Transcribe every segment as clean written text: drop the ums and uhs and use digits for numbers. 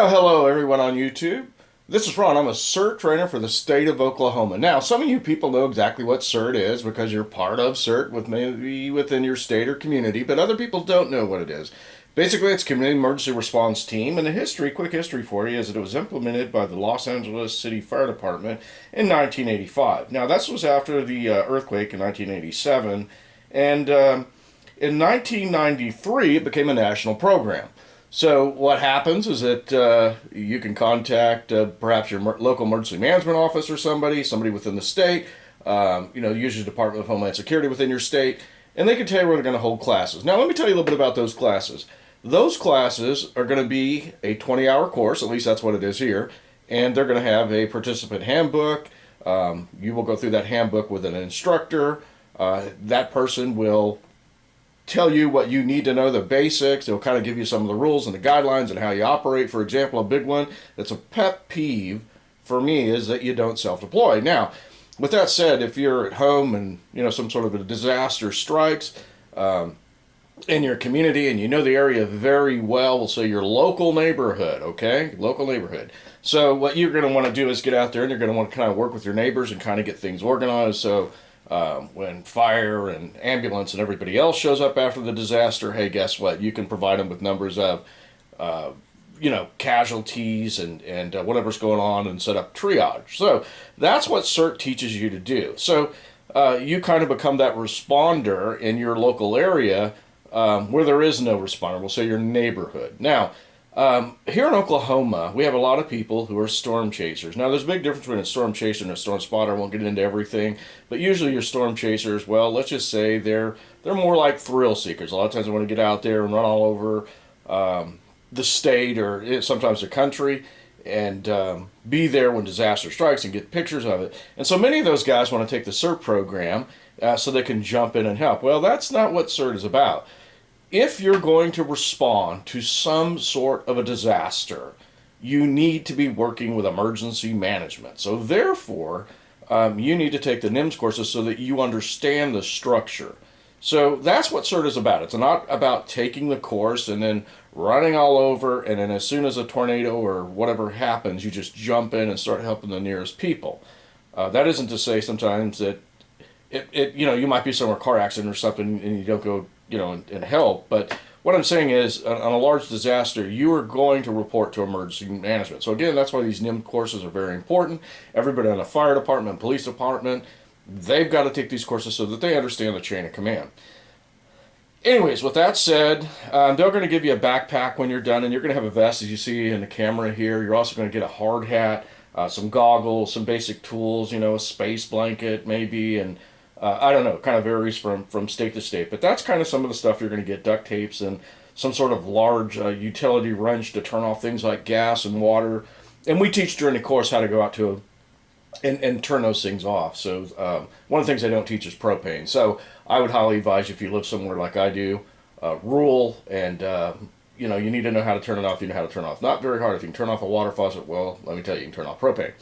Well, hello everyone on YouTube. This is Ron. I'm a CERT trainer for the state of Oklahoma. Now, some of you people know exactly what CERT is because you're part of CERT with maybe within your state or community, but other people don't know what it is. Basically, it's Community Emergency Response Team, and quick history for you, is that it was implemented by the Los Angeles City Fire Department in 1985. Now, this was after the earthquake in 1987, and in 1993, it became a national program. So what happens is that you can contact perhaps your local emergency management office or somebody within the state, usually Department of Homeland Security within your state, and they can tell you where they're going to hold classes. Now, let me tell you a little bit about those classes. Those classes are going to be a 20-hour course, at least that's what it is here, and they're going to have a participant handbook. You will go through that handbook with an instructor. That person will tell you what you need to know, the basics. They'll kind of give you some of the rules and the guidelines and how you operate. For example, a big one that's a pet peeve for me is that you don't self-deploy. Now, with that said, if you're at home and some sort of a disaster strikes in your community and you know the area very well, we'll say your local neighborhood, okay? Local neighborhood. So what you're going to want to do is get out there and you're going to want to kind of work with your neighbors and kind of get things organized. So when fire and ambulance and everybody else shows up after the disaster, hey, guess what? You can provide them with numbers of, casualties and whatever's going on and set up triage. So that's what CERT teaches you to do. So you kind of become that responder in your local area where there is no responder. We'll say your neighborhood. Now, here in Oklahoma, we have a lot of people who are storm chasers. Now, there's a big difference between a storm chaser and a storm spotter. I won't get into everything, but usually your storm chasers, well, let's just say they're more like thrill seekers. A lot of times they want to get out there and run all over the state or sometimes the country and be there when disaster strikes and get pictures of it. And so many of those guys want to take the CERT program so they can jump in and help. Well, that's not what CERT is about. If you're going to respond to some sort of a disaster, you need to be working with emergency management. So therefore, you need to take the NIMS courses so that you understand the structure. So that's what CERT is about. It's not about taking the course and then running all over, and then as soon as a tornado or whatever happens, you just jump in and start helping the nearest people. That isn't to say sometimes that you might be somewhere, car accident or something, and you don't go and help. But what I'm saying is, on a large disaster, you are going to report to emergency management. So again, that's why these NIM courses are very important. Everybody in the fire department, police department, they've got to take these courses so that they understand the chain of command. Anyways, with that said, they're going to give you a backpack when you're done, and you're going to have a vest, as you see in the camera here. You're also going to get a hard hat, some goggles, some basic tools, a space blanket maybe, and I don't know, kind of varies from state to state, but that's kind of some of the stuff you're going to get: duct tapes and some sort of large utility wrench to turn off things like gas and water. And we teach during the course how to go out to and turn those things off. So one of the things I don't teach is propane. So I would highly advise you, if you live somewhere like I do, rural, and you need to know how to turn it off. You know how to turn it off. Not very hard. If you can turn off a water faucet, well, let me tell you, you can turn off propane.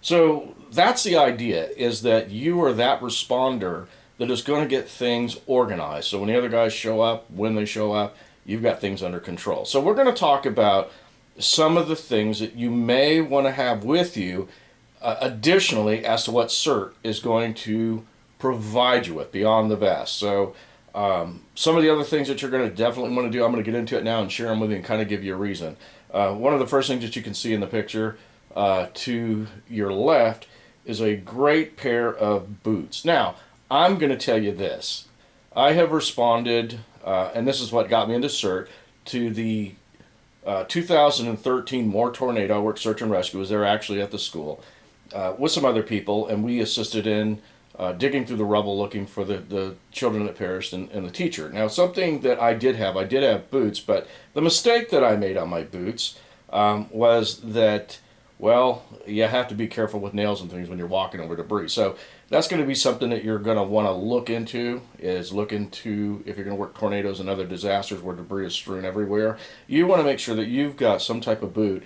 So that's the idea, is that you are that responder that is going to get things organized. So when the other guys show up, when they show up, you've got things under control. So we're going to talk about some of the things that you may want to have with you additionally as to what CERT is going to provide you with beyond the vest. So some of the other things that you're going to definitely want to do, I'm going to get into it now and share them with you and kind of give you a reason. One of the first things that you can see in the picture to your left is a great pair of boots. Now, I'm going to tell you this. I have responded, and this is what got me into CERT, to the 2013 Moore tornado. I worked search and rescue. I was there actually at the school with some other people, and we assisted in digging through the rubble looking for the children that perished and the teacher. Now, something that I did have boots, but the mistake that I made on my boots was that, well, you have to be careful with nails and things when you're walking over debris. So that's going to be something that you're going to want to look into if you're going to work tornadoes and other disasters where debris is strewn everywhere. You want to make sure that you've got some type of boot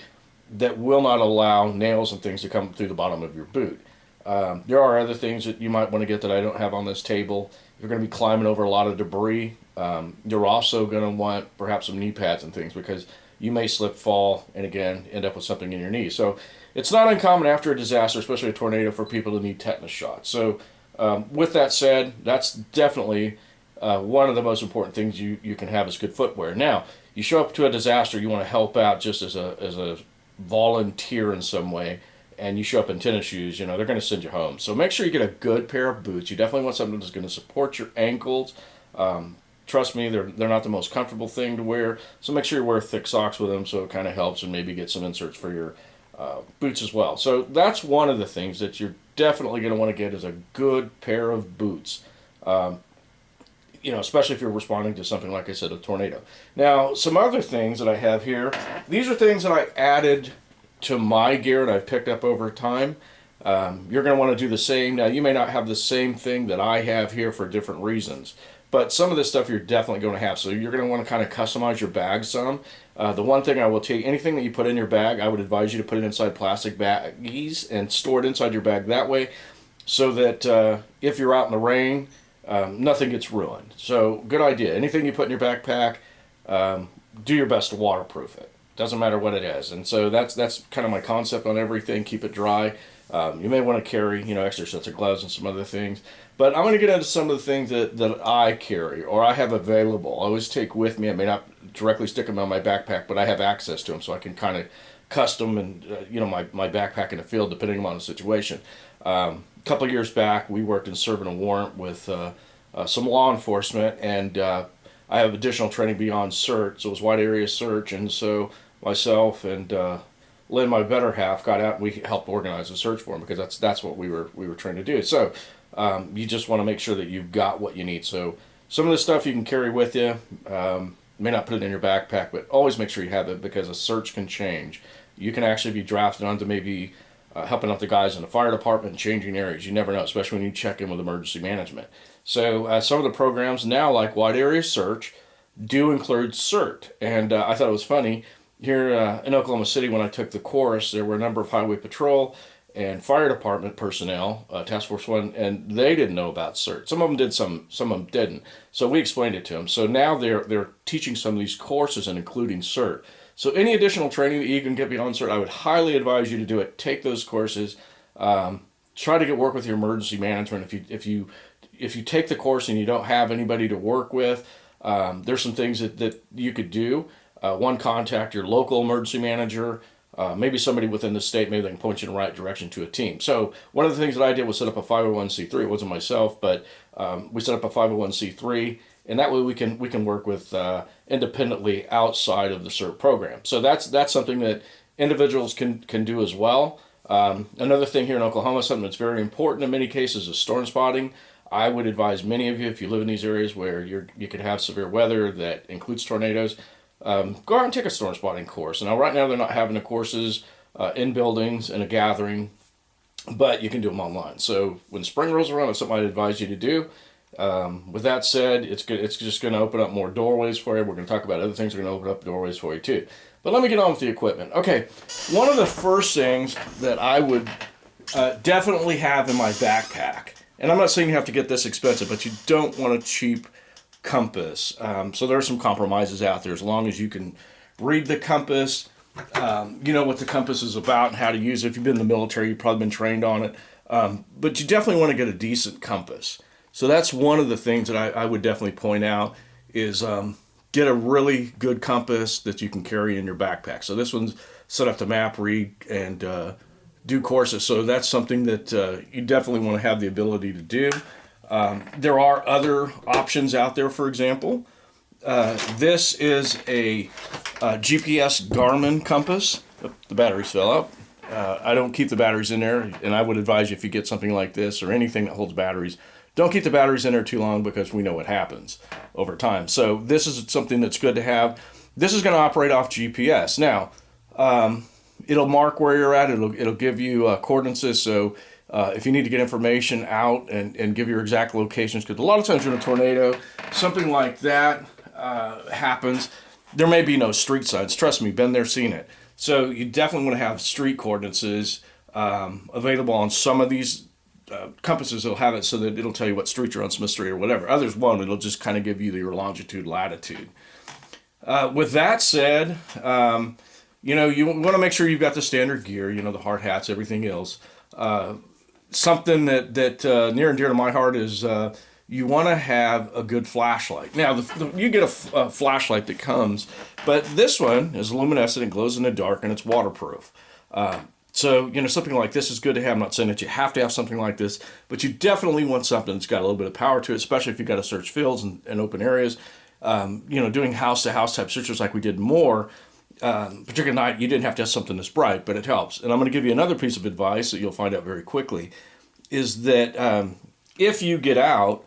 that will not allow nails and things to come through the bottom of your boot. There are other things that you might want to get that I don't have on this table. You're going to be climbing over a lot of debris. You're also going to want perhaps some knee pads and things, because you may slip, fall, and again, end up with something in your knee. So it's not uncommon after a disaster, especially a tornado, for people to need tetanus shots. So with that said, that's definitely one of the most important things you can have is good footwear. Now, you show up to a disaster, you want to help out just as a volunteer in some way, and you show up in tennis shoes, they're going to send you home. So make sure you get a good pair of boots. You definitely want something that's going to support your ankles. Trust me, they're not the most comfortable thing to wear. So make sure you wear thick socks with them, so it kind of helps, and maybe get some inserts for your boots as well. So that's one of the things that you're definitely going to want to get is a good pair of boots. Especially if you're responding to something like I said, a tornado. Now, some other things that I have here. These are things that I added to my gear and I've picked up over time. You're going to want to do the same. Now, you may not have the same thing that I have here for different reasons, but some of this stuff you're definitely going to have. So you're going to want to kind of customize your bag some. The one thing I will tell you, anything that you put in your bag, I would advise you to put it inside plastic baggies and store it inside your bag that way, so that if you're out in the rain, nothing gets ruined. So good idea. Anything you put in your backpack, do your best to waterproof it. Doesn't matter what it is. And so that's kind of my concept on everything. Keep it dry. You may want to carry, extra sets of gloves and some other things. But I'm going to get into some of the things that I carry or I have available. I always take with me. I may not directly stick them on my backpack, but I have access to them, so I can kind of custom and my backpack in the field depending on the situation. A couple of years back, we worked in serving a warrant with some law enforcement, and I have additional training beyond CERT, so it was wide area search, and so myself and Lynn, my better half, got out and we helped organize a search for him because that's what we were trained to do. So you just want to make sure that you've got what you need. So some of the stuff you can carry with you. May not put it in your backpack, but always make sure you have it because a search can change. You can actually be drafted onto maybe helping out the guys in the fire department and changing areas. You never know, especially when you check in with emergency management. So some of the programs now, like Wide Area Search, do include CERT. And I thought it was funny. Here in Oklahoma City, when I took the course, there were a number of highway patrol and fire department personnel, Task Force 1, and they didn't know about CERT. Some of them did, some of them didn't. So we explained it to them. So now they're teaching some of these courses and including CERT. So any additional training that you can get beyond CERT, I would highly advise you to do it. Take those courses. Try to work with your emergency management. If you take the course and you don't have anybody to work with, there's some things that you could do. One, contact your local emergency manager. Maybe somebody within the state, maybe they can point you in the right direction to a team. So one of the things that I did was set up a 501c3. It wasn't myself, but we set up a 501c3, and that way we can work with independently outside of the CERT program. So that's something that individuals can do as well. Another thing here in Oklahoma, something that's very important in many cases, is storm spotting. I would advise many of you, if you live in these areas where you could have severe weather that includes tornadoes, go out and take a storm spotting course. Now, right now, they're not having the courses in buildings in a gathering, but you can do them online. So when spring rolls around, that's something I'd advise you to do. With that said, it's good. It's just going to open up more doorways for you. We're going to talk about other things that are going to open up doorways for you too. But let me get on with the equipment. Okay, one of the first things that I would definitely have in my backpack, and I'm not saying you have to get this expensive, but you don't want a cheap compass. So there are some compromises out there as long as you can read the compass, you know what the compass is about and how to use it. If you've been in the military, you've probably been trained on it. But you definitely want to get a decent compass. So that's one of the things that I would definitely point out is get a really good compass that you can carry in your backpack. So this one's set up to map, read, and do courses. So that's something that you definitely want to have the ability to do. There are other options out there. For example, this is a GPS Garmin compass. The batteries fell out. I don't keep the batteries in there, and I would advise you, if you get something like this or anything that holds batteries, don't keep the batteries in there too long because we know what happens over time. So this is something that's good to have. This is going to operate off GPS. Now, it'll mark where you're at. It'll give you coordinates. So if you need to get information out and give your exact locations, because a lot of times in a tornado, something like that happens, there may be no street signs. Trust me, been there, seen it. So you definitely want to have street coordinates available on some of these compasses. Will have it so that it'll tell you what street you're on, Smith Street or whatever. Others won't. It'll just kind of give you your longitude, latitude. With that said, you want to make sure you've got the standard gear, the hard hats, everything else. Something that near and dear to my heart is you want to have a good flashlight. Now, you get a flashlight that comes, but this one is luminescent and glows in the dark, and it's waterproof. So, something like this is good to have. I'm not saying that you have to have something like this, but you definitely want something that's got a little bit of power to it, especially if you've got to search fields and open areas. Doing house-to-house type searches like we did more, particularly at night, you didn't have to have something this bright, but it helps. And I'm going to give you another piece of advice that you'll find out very quickly, is that if you get out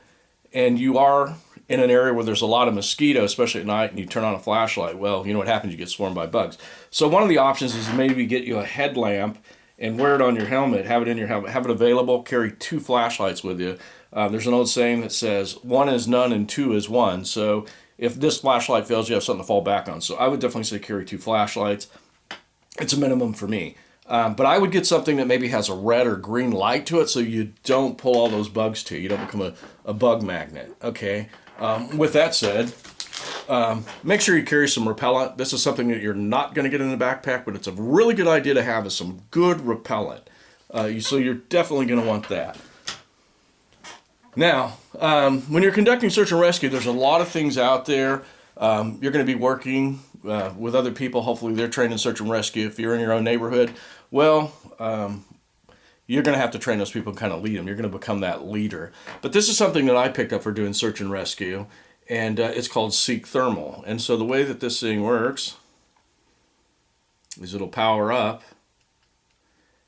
and you are in an area where there's a lot of mosquito, especially at night, and you turn on a flashlight, well, you know what happens? You get swarmed by bugs. So one of the options is maybe get you a headlamp and wear it on your helmet, have it in your helmet, have it available, carry 2 flashlights with you. There's an old saying that says, 1 is none and 2 is 1. So if this flashlight fails, you have something to fall back on. So I would definitely say carry 2 flashlights. It's a minimum for me. But I would get something that maybe has a red or green light to it so you don't pull all those bugs to you. You don't become a bug magnet, okay? With that said, make sure you carry some repellent. This is something that you're not going to get in the backpack, but it's a really good idea to have, is some good repellent. So you're definitely going to want that. Now, when you're conducting search and rescue, there's a lot of things out there. You're going to be working with other people. Hopefully they're trained in search and rescue. If you're in your own neighborhood, well, you're going to have to train those people and kind of lead them. You're going to become that leader. But this is something that I picked up for doing search and rescue, and it's called Seek Thermal. And so the way that this thing works is it'll power up,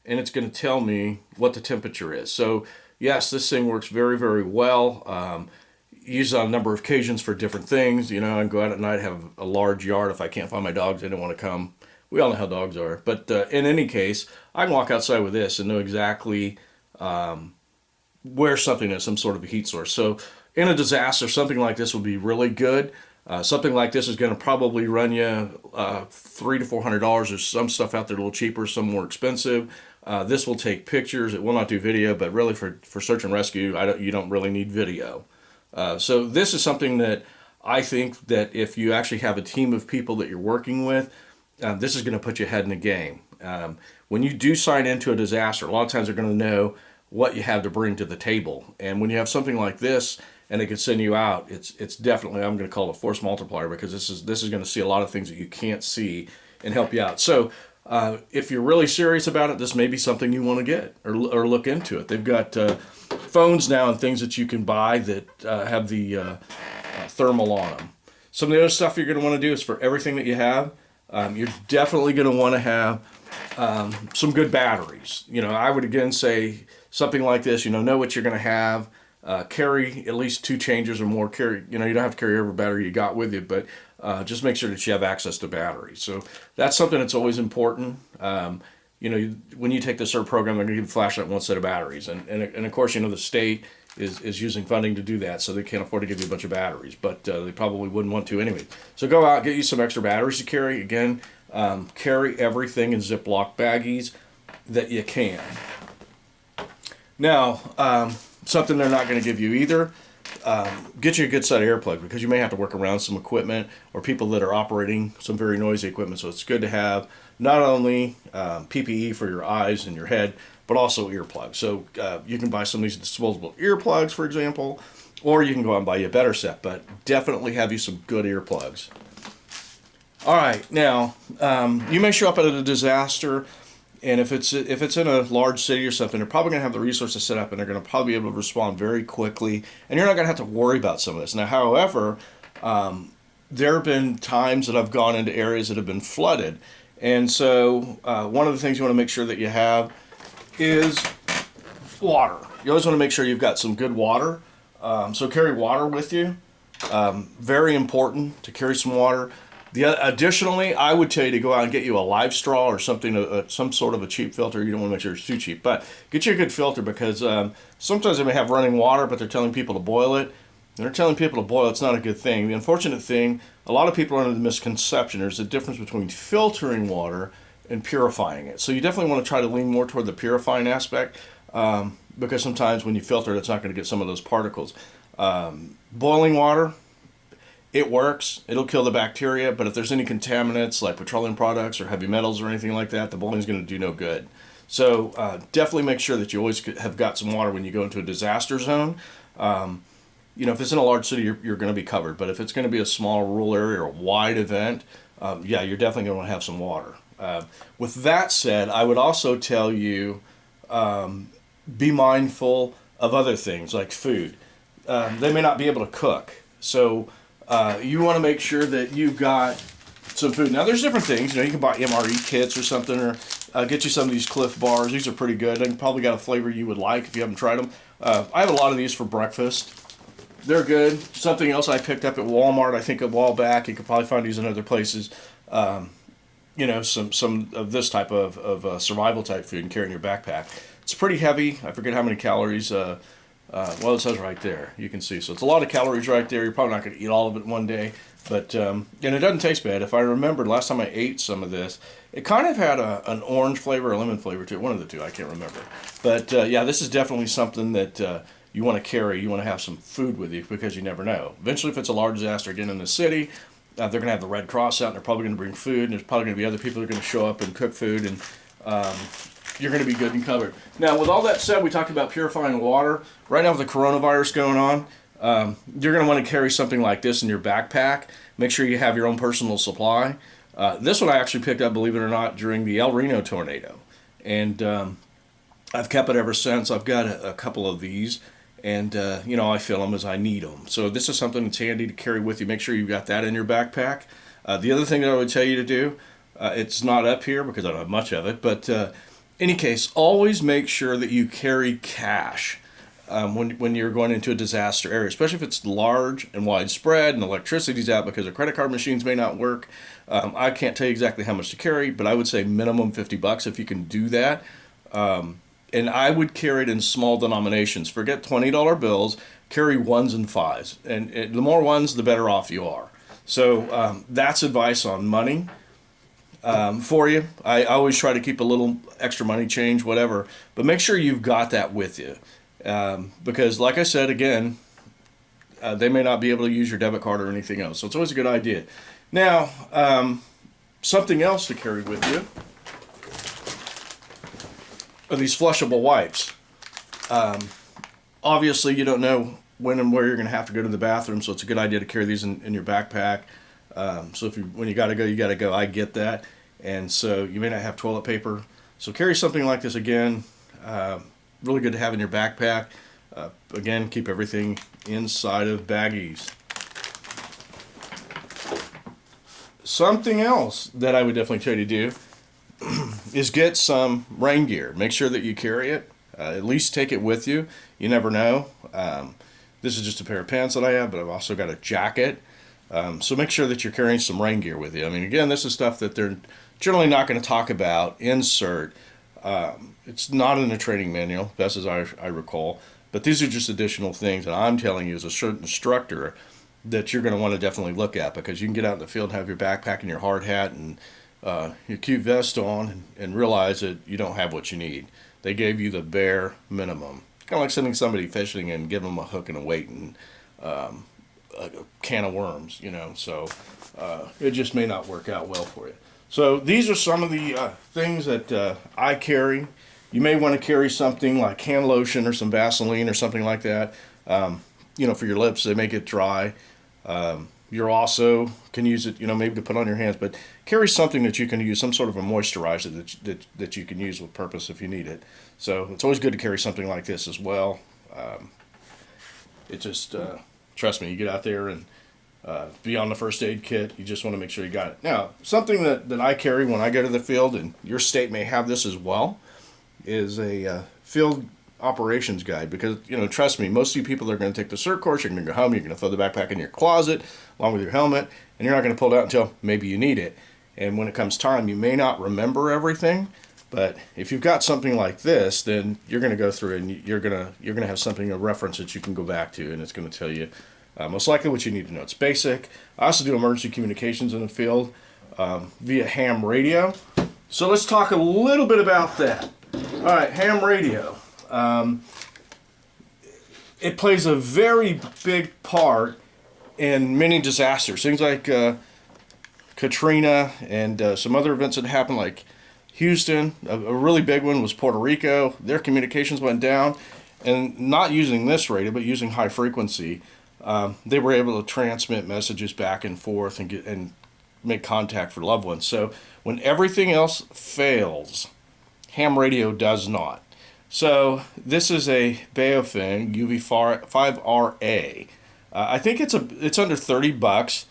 and it's going to tell me what the temperature is. So yes, this thing works very, very well. Used on a number of occasions for different things. I can go out at night, have a large yard. If I can't find my dogs, they don't want to come. We all know how dogs are. But in any case, I can walk outside with this and know exactly where something is, some sort of a heat source. So in a disaster, something like this will be really good. Something like this is going to probably run you $300 to $400. There's some stuff out there a little cheaper, some more expensive. This will take pictures. It will not do video, but really for search and rescue, you don't really need video. So this is something that I think that if you actually have a team of people that you're working with, this is going to put you ahead in the game. When you do sign into a disaster, a lot of times they're going to know what you have to bring to the table. And when you have something like this and they can send you out, it's definitely, I'm going to call it a force multiplier, because this is going to see a lot of things that you can't see and help you out. So if you're really serious about it, this may be something you want to get or look into it. They've got phones now and things that you can buy that have the thermal on them. Some of the other stuff you're going to want to do is for everything that you have, you're definitely going to want to have some good batteries. I would again say something like this, know what you're going to have. Carry at least 2 changers or more. You don't have to carry every battery you got with you, but just make sure that you have access to batteries. So that's something that's always important. When you take the CERT program, they're going to give you a flashlight and 1 set of batteries. And of course, the state is using funding to do that, so they can't afford to give you a bunch of batteries, but they probably wouldn't want to anyway. So go out, get you some extra batteries to carry. Again, carry everything in Ziploc baggies that you can. Now, something they're not going to give you either, get you a good set of earplugs, because you may have to work around some equipment or people that are operating some very noisy equipment. So it's good to have not only PPE for your eyes and your head, but also earplugs. So you can buy some of these disposable earplugs, for example, or you can go out and buy you a better set, but definitely have you some good earplugs. All right, now you may show up at a disaster, and if it's in a large city or something, they're probably going to have the resources set up, and they're going to probably be able to respond very quickly, and you're not going to have to worry about some of this. Now, however, there have been times that I've gone into areas that have been flooded, and so one of the things you want to make sure that you have is water. You always want to make sure you've got some good water, so carry water with you. Very important to carry some water. Additionally, I would tell you to go out and get you a live straw or something, some sort of a cheap filter. You don't want to make sure it's too cheap, but get you a good filter, because sometimes they may have running water, but they're telling people to boil it. They're telling people to boil it. It's not a good thing. The unfortunate thing, a lot of people are under the misconception, there's a difference between filtering water and purifying it. So you definitely want to try to lean more toward the purifying aspect, because sometimes when you filter it, it's not going to get some of those particles. Boiling water, it works. It'll kill the bacteria, but if there's any contaminants like petroleum products or heavy metals or anything like that, the boiling's going to do no good. So definitely make sure that you always have got some water when you go into a disaster zone. If it's in a large city, you're going to be covered. But if it's going to be a small rural area or a wide event, yeah, you're definitely going to have some water. With that said, I would also tell you be mindful of other things like food. They may not be able to cook. So you want to make sure that you've got some food. Now, there's different things. You can buy MRE kits or something, or get you some of these Cliff Bars. These are pretty good. They probably got a flavor you would like if you haven't tried them. I have a lot of these for breakfast. They're good. Something else I picked up at Walmart, I think a while back. You could probably find these in other places. Some of this type of survival type food and carry in your backpack. It's pretty heavy. I forget how many calories. Well, it says right there. You can see. So it's a lot of calories right there. You're probably not going to eat all of it one day. But and it doesn't taste bad. If I remember last time I ate some of this, it kind of had an orange flavor, a lemon flavor to it. One of the two. I can't remember. But yeah, this is definitely something that you want to carry. You want to have some food with you because you never know. Eventually, if it's a large disaster again in the city, they're going to have the Red Cross out, and they're probably going to bring food, and there's probably going to be other people that are going to show up and cook food, and you're going to be good and covered. Now, with all that said, we talked about purifying water. Right now with the coronavirus going on, you're going to want to carry something like this in your backpack. Make sure you have your own personal supply. This one I actually picked up, believe it or not, during the El Reno tornado, and I've kept it ever since. I've got a couple of these, and I fill them as I need them. So this is something that's handy to carry with you. Make sure you've got that in your backpack. The other thing that I would tell you to do, it's not up here because I don't have much of it, but any case, always make sure that you carry cash when you're going into a disaster area, especially if it's large and widespread and electricity's out because the credit card machines may not work. I can't tell you exactly how much to carry, but I would say minimum $50 if you can do that. And I would carry it in small denominations. Forget $20 bills. Carry ones and fives. And the more ones, the better off you are. So that's advice on money for you. I always try to keep a little extra money, change, whatever. But make sure you've got that with you. Because like I said, again, they may not be able to use your debit card or anything else. So it's always a good idea. Now, something else to carry with you are these flushable wipes. Obviously, you don't know when and where you're going to have to go to the bathroom, so it's a good idea to carry these in your backpack. So when you got to go, you got to go. I get that. And so you may not have toilet paper. So carry something like this again. Really good to have in your backpack. Again, keep everything inside of baggies. Something else that I would definitely tell you to do is get some rain gear. Make sure that you carry it. At least take it with you. You never know. This is just a pair of pants that I have, but I've also got a jacket. So make sure that you're carrying some rain gear with you. I mean, again, this is stuff that they're generally not going to talk about in CERT. It's not in the training manual, best as I recall. But these are just additional things that I'm telling you as a CERT instructor that you're going to want to definitely look at, because you can get out in the field and have your backpack and your hard hat and your cute vest on and realize that you don't have what you need. They gave you the bare minimum. Kind of like sending somebody fishing and giving them a hook and a weight and a can of worms, So it just may not work out well for you. So these are some of the things that I carry. You may want to carry something like hand lotion or some Vaseline or something like that. For your lips, they make it dry. You also can use it, maybe to put on your hands, but carry something that you can use, some sort of a moisturizer that you can use with purpose if you need it. So it's always good to carry something like this as well. It just, trust me, you get out there and beyond the first aid kit, you just want to make sure you got it. Now, something that I carry when I go to the field, and your state may have this as well, is a field operations guide, because trust me, most of you people are going to take the CERT course, you're going to go home, you're going to throw the backpack in your closet along with your helmet, and you're not going to pull it out until maybe you need it. And when it comes time, you may not remember everything, but if you've got something like this, then you're going to go through and you're going to have something, a reference that you can go back to, and it's going to tell you most likely what you need to know. It's basic. I also do emergency communications in the field via ham radio. So let's talk a little bit about that. All right, ham radio. It plays a very big part and many disasters, things like Katrina and some other events that happened, like Houston. A really big one was Puerto Rico. Their communications went down, and not using this radio, but using high frequency, they were able to transmit messages back and forth and make contact for loved ones. So when everything else fails, ham radio does not. So this is a Baofeng UV5RA. I think it's under $30.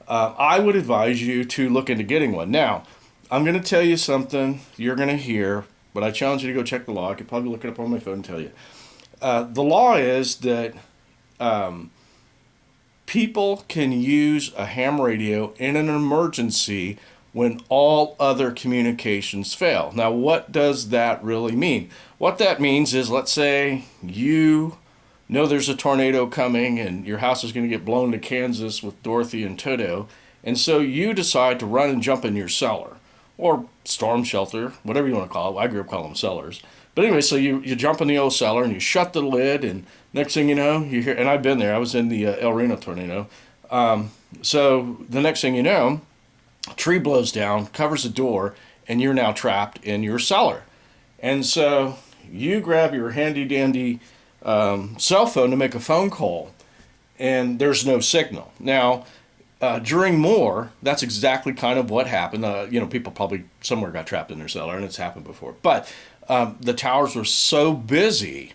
I would advise you to look into getting one. Now, I'm going to tell you something you're going to hear, but I challenge you to go check the law. I could probably look it up on my phone and tell you. The law is that people can use a ham radio in an emergency when all other communications fail. Now, what does that really mean? What that means is, let's say you know there's a tornado coming and your house is going to get blown to Kansas with Dorothy and Toto, and so you decide to run and jump in your cellar or storm shelter, whatever you want to call it. I grew up calling them cellars. But anyway, so you jump in the old cellar and you shut the lid, and next thing you know, you hear, and I've been there, I was in the El Reno tornado. So the next thing you know, a tree blows down, covers the door, and you're now trapped in your cellar. And so you grab your handy dandy cell phone to make a phone call, and there's no signal. Now, during Moore, that's exactly kind of what happened. People probably somewhere got trapped in their cellar, and it's happened before. But the towers were so busy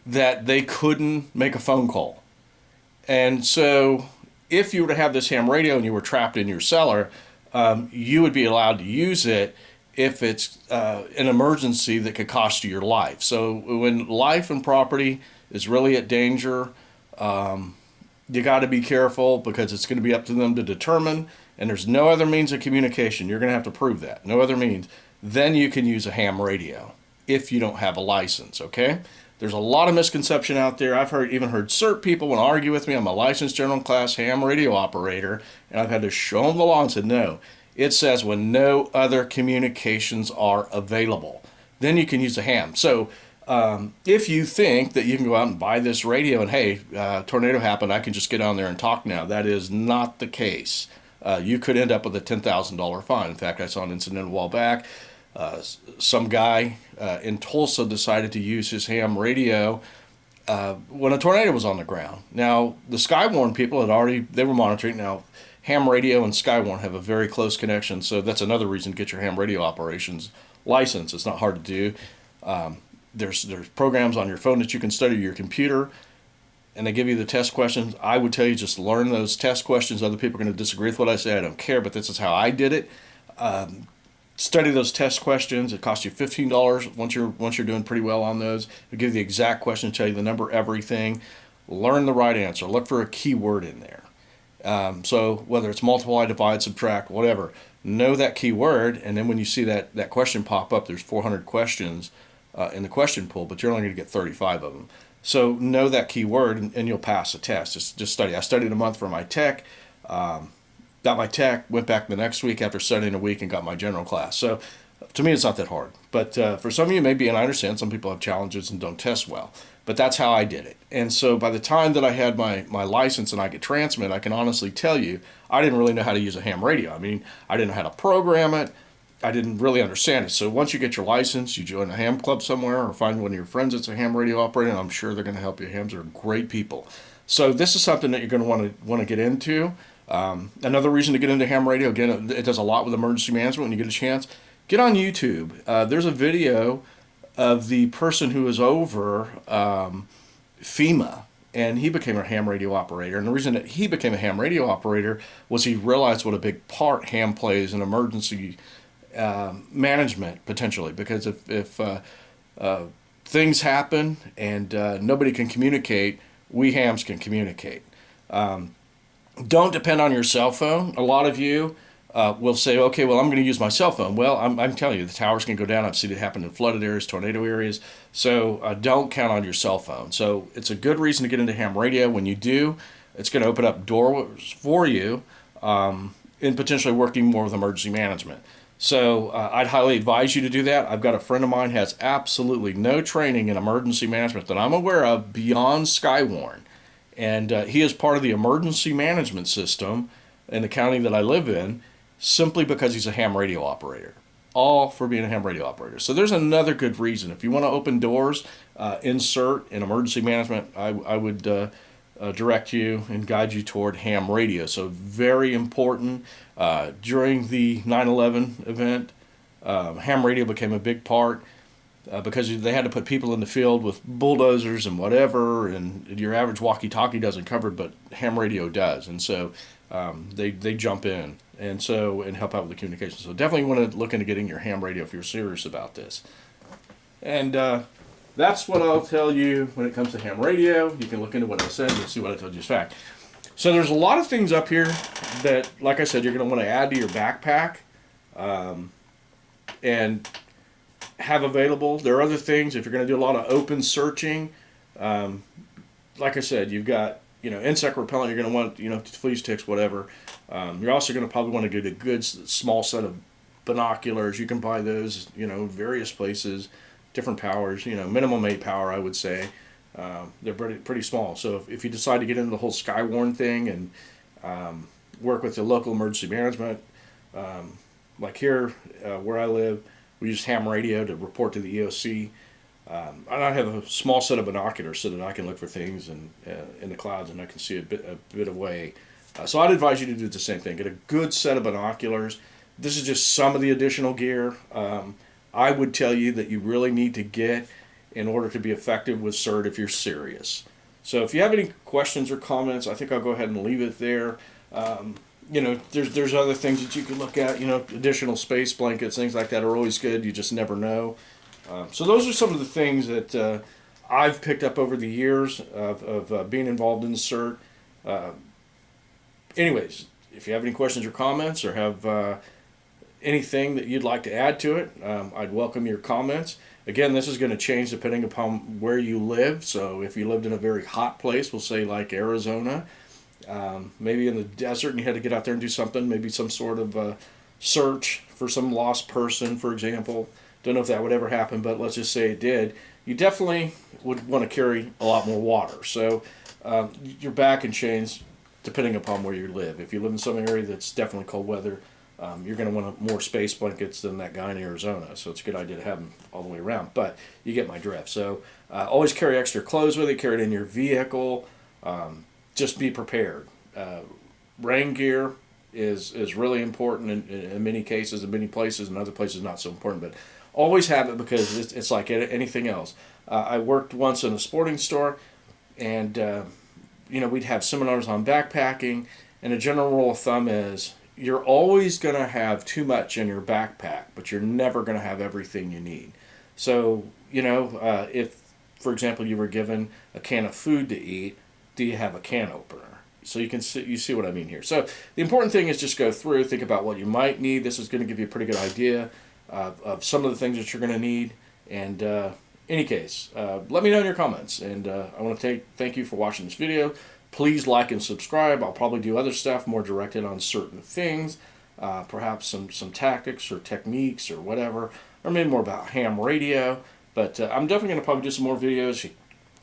that they couldn't make a phone call. And so if you were to have this ham radio and you were trapped in your cellar, you would be allowed to use it if it's an emergency that could cost you your life. So when life and property is really at danger, you got to be careful, because it's going to be up to them to determine, and there's no other means of communication. You're going to have to prove that. No other means. Then you can use a ham radio if you don't have a license, okay? There's a lot of misconception out there. I've even heard CERT people want to argue with me. I'm a licensed general class ham radio operator, and I've had to show them the law and said, no. It says when no other communications are available, then you can use a ham. So if you think that you can go out and buy this radio and, hey, tornado happened, I can just get on there and talk now, that is not the case. You could end up with a $10,000 fine. In fact, I saw an incident a while back. Some guy in Tulsa decided to use his ham radio when a tornado was on the ground. Now, the Skywarn people they were monitoring. Now, ham radio and Skywarn have a very close connection, so that's another reason to get your ham radio operations license. It's not hard to do. There's programs on your phone that you can study your computer, and they give you the test questions. I would tell you just learn those test questions. Other people are going to disagree with what I say. I don't care, but this is how I did it. Study those test questions. It costs you $15 once you're doing pretty well on those. It'll give you the exact question, tell you the number, everything. Learn the right answer. Look for a keyword in there. So whether it's multiply, divide, subtract, whatever, know that keyword, and then when you see that question pop up, there's 400 questions in the question pool, but you're only going to get 35 of them. So know that keyword, and you'll pass the test. Just study. I studied a month for my tech. Got my tech, went back the next week after studying a week and got my general class. So to me, it's not that hard. But for some of you, maybe, and I understand some people have challenges and don't test well. But that's how I did it. And so by the time that I had my license and I could transmit, I can honestly tell you, I didn't really know how to use a ham radio. I mean, I didn't know how to program it. I didn't really understand it. So once you get your license, you join a ham club somewhere or find one of your friends that's a ham radio operator, and I'm sure they're going to help you. Hams are great people. So this is something that you're going to want to get into. Another reason to get into ham radio, again, it does a lot with emergency management when you get a chance. Get on YouTube. There's a video of the person who was over FEMA, and he became a ham radio operator. And the reason that he became a ham radio operator was he realized what a big part ham plays in emergency management, potentially. Because if things happen and nobody can communicate, we hams can communicate. Don't depend on your cell phone. A lot of you will say, okay, well, I'm going to use my cell phone. Well, I'm telling you, the towers can go down. I've seen it happen in flooded areas, tornado areas. So don't count on your cell phone. So it's a good reason to get into ham radio. When you do, it's going to open up doors for you in potentially working more with emergency management. So I'd highly advise you to do that. I've got a friend of mine who has absolutely no training in emergency management that I'm aware of beyond Skywarn. And he is part of the emergency management system in the county that I live in, simply because he's a ham radio operator. All for being a ham radio operator. So there's another good reason. If you want to open doors, insert in emergency management, I would direct you and guide you toward ham radio. So very important. During the 9/11 event, ham radio became a big part because they had to put people in the field with bulldozers and whatever, and your average walkie-talkie doesn't cover it, but ham radio does, and so they jump in and help out with the communication. So definitely want to look into getting your ham radio if you're serious about this. And that's what I'll tell you when it comes to ham radio. You can look into what I said and see what I told you is fact. So there's a lot of things up here that, like I said, you're going to want to add to your backpack and have available. There are other things if you're going to do a lot of open searching. Like I said, you've got insect repellent. You're going to want fleas, ticks, whatever. You're also going to probably want to get a good small set of binoculars. You can buy those various places, different powers. Minimum 8 power, I would say. They're pretty small. So if you decide to get into the whole Skywarn thing and work with the local emergency management, like here where I live, we use ham radio to report to the EOC. And I have a small set of binoculars so that I can look for things in the clouds and I can see a bit away. So I'd advise you to do the same thing. Get a good set of binoculars. This is just some of the additional gear I would tell you that you really need to get in order to be effective with CERT if you're serious. So if you have any questions or comments, I think I'll go ahead and leave it there. There's other things that you could look at. Additional space blankets, things like that are always good. You just never know. So those are some of the things that I've picked up over the years of being involved in CERT. Anyways, if you have any questions or comments or have anything that you'd like to add to it, I'd welcome your comments. Again, this is going to change depending upon where you live. So if you lived in a very hot place, we'll say like Arizona, maybe in the desert and you had to get out there and do something, maybe some sort of search for some lost person, for example. Don't know if that would ever happen, but let's just say it did. You definitely would want to carry a lot more water. So your bag can change depending upon where you live. If you live in some area that's definitely cold weather, you're going to want more space blankets than that guy in Arizona. So it's a good idea to have them all the way around. But you get my drift. So always carry extra clothes with you. Carry it in your vehicle. Just be prepared. Rain gear is really important in many cases, in many places, and other places not so important. But always have it because it's like anything else. I worked once in a sporting store, and we'd have seminars on backpacking, and a general rule of thumb is you're always going to have too much in your backpack, but you're never going to have everything you need. So, if, for example, you were given a can of food to eat, do you have a can opener? So you see what I mean here. So the important thing is just go through, think about what you might need. This is going to give you a pretty good idea of some of the things that you're going to need. And any case, let me know in your comments. And I want to thank you for watching this video. Please like and subscribe. I'll probably do other stuff more directed on certain things, perhaps some tactics or techniques or whatever, or maybe more about ham radio. But I'm definitely going to probably do some more videos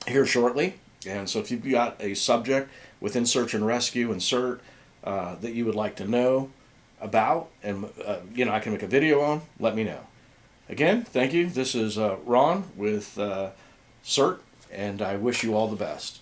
here shortly. And so if you've got a subject within search and rescue and CERT that you would like to know about, and I can make a video on, let me know. Again, thank you. This is Ron with CERT, and I wish you all the best.